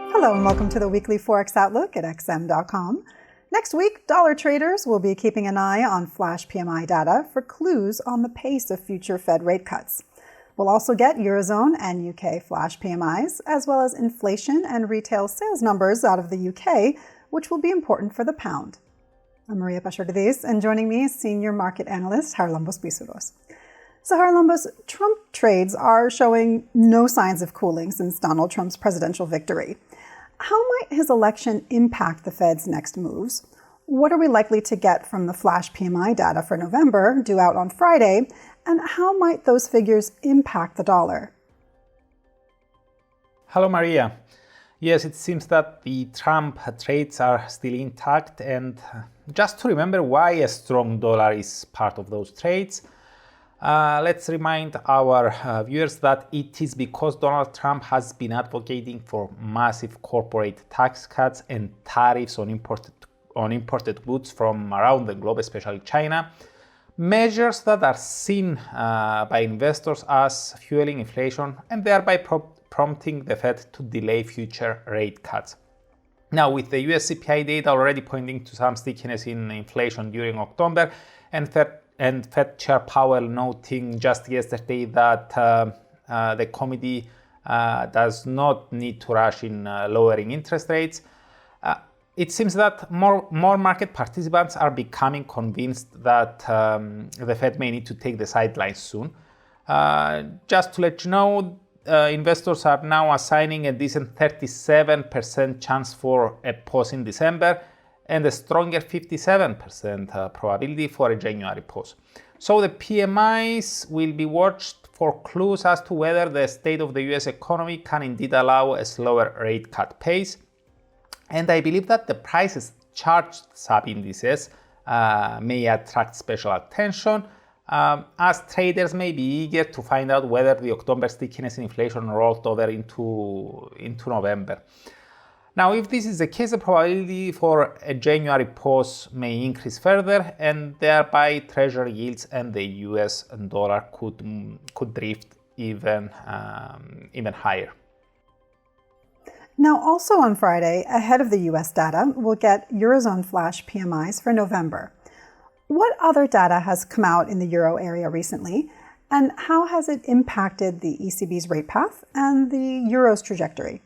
Hello and welcome to the Weekly Forex Outlook at XM.com. Next week, dollar traders will be keeping an eye on flash PMI data for clues on the pace of future Fed rate cuts. We'll also get Eurozone and UK flash PMIs, as well as inflation and retail sales numbers out of the UK, which will be important for the pound. I'm Maria Pachordiz, and joining me is senior market analyst Haralambos Pissouros. So Haralambos, Trump trades are showing no signs of cooling since Donald Trump's presidential victory. How might his election impact the Fed's next moves? What are we likely to get from the flash PMI data for November, due out on Friday? And how might those figures impact the dollar? Hello, Maria. Yes, it seems that the Trump trades are still intact. And just to remember why a strong dollar is part of those trades, let's remind our viewers that it is because Donald Trump has been advocating for massive corporate tax cuts and tariffs on imported goods from around the globe, especially China, measures that are seen by investors as fueling inflation and thereby prompting the Fed to delay future rate cuts. Now, with the US CPI data already pointing to some stickiness in inflation during October, and Fed Chair Powell noting just yesterday that the committee does not need to rush in lowering interest rates, it seems that more market participants are becoming convinced that the Fed may need to take the sidelines soon. Just to let you know, investors are now assigning a decent 37% chance for a pause in December and a stronger 57% probability for a January pause. So the PMIs will be watched for clues as to whether the state of the US economy can indeed allow a slower rate cut pace. And I believe that the prices charged sub-indices may attract special attention, as traders may be eager to find out whether the October stickiness in inflation rolled over into November. Now, if this is the case, the probability for a January pause may increase further, and thereby treasury yields and the US dollar could drift even higher. Now, also on Friday, ahead of the US data, we'll get Eurozone flash PMIs for November. What other data has come out in the Euro area recently, and how has it impacted the ECB's rate path and the Euro's trajectory?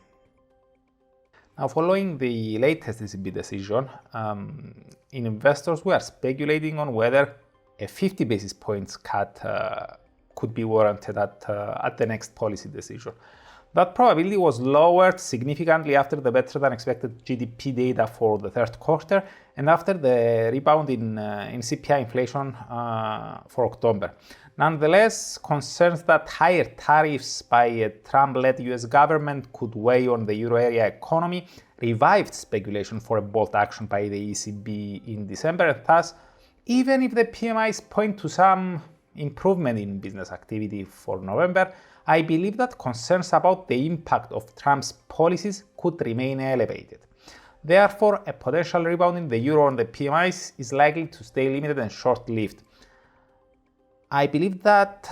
Now, following the latest ECB decision, investors were speculating on whether a 50 basis points cut could be warranted at the next policy decision. That probability was lowered significantly after the better than expected GDP data for the third quarter and after the rebound in CPI inflation for October. Nonetheless, concerns that higher tariffs by a Trump-led US government could weigh on the euro area economy revived speculation for a bold action by the ECB in December, and thus, even if the PMIs point to some improvement in business activity for November, I believe that concerns about the impact of Trump's policies could remain elevated. Therefore, a potential rebound in the euro on the PMIs is likely to stay limited and short-lived. I believe that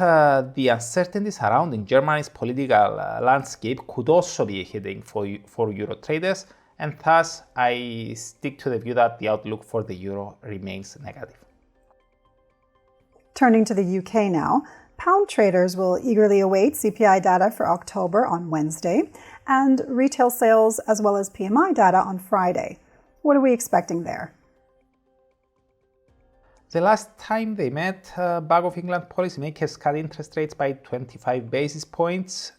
the uncertainty surrounding Germany's political landscape could also be a headache for euro traders, and thus I stick to the view that the outlook for the euro remains negative. Turning to the UK now, pound traders will eagerly await CPI data for October on Wednesday and retail sales as well as PMI data on Friday. What are we expecting there? The last time they met, Bank of England policymakers cut interest rates by 25 basis points,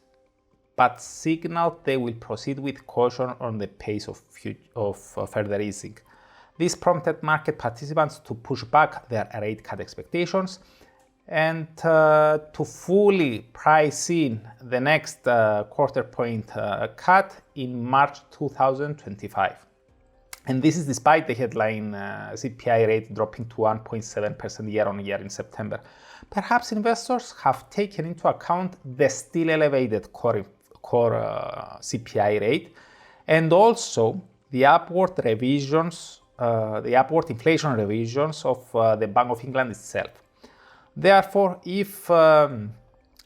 but signaled they will proceed with caution on the pace of further easing. This prompted market participants to push back their rate cut expectations and to fully price in the next quarter point cut in March 2025. And this is despite the headline CPI rate dropping to 1.7% year on year in September. Perhaps investors have taken into account the still elevated core CPI rate and also the upward inflation revisions of the Bank of England itself. Therefore, if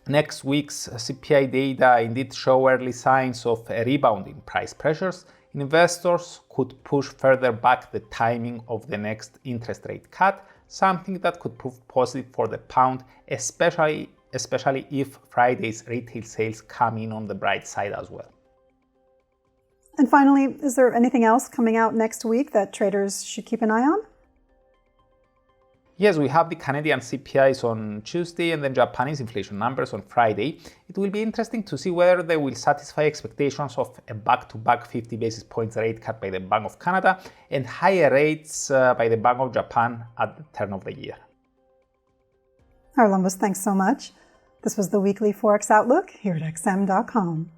Next week's CPI data indeed show early signs of a rebound in price pressures. Investors could push further back the timing of the next interest rate cut, something that could prove positive for the pound, especially if Friday's retail sales come in on the bright side as well. And finally, is there anything else coming out next week that traders should keep an eye on? Yes, we have the Canadian CPIs on Tuesday and then Japanese inflation numbers on Friday. It will be interesting to see whether they will satisfy expectations of a back-to-back 50 basis points rate cut by the Bank of Canada and higher rates by the Bank of Japan at the turn of the year. Harlambos, thanks so much. This was the Weekly Forex Outlook here at XM.com.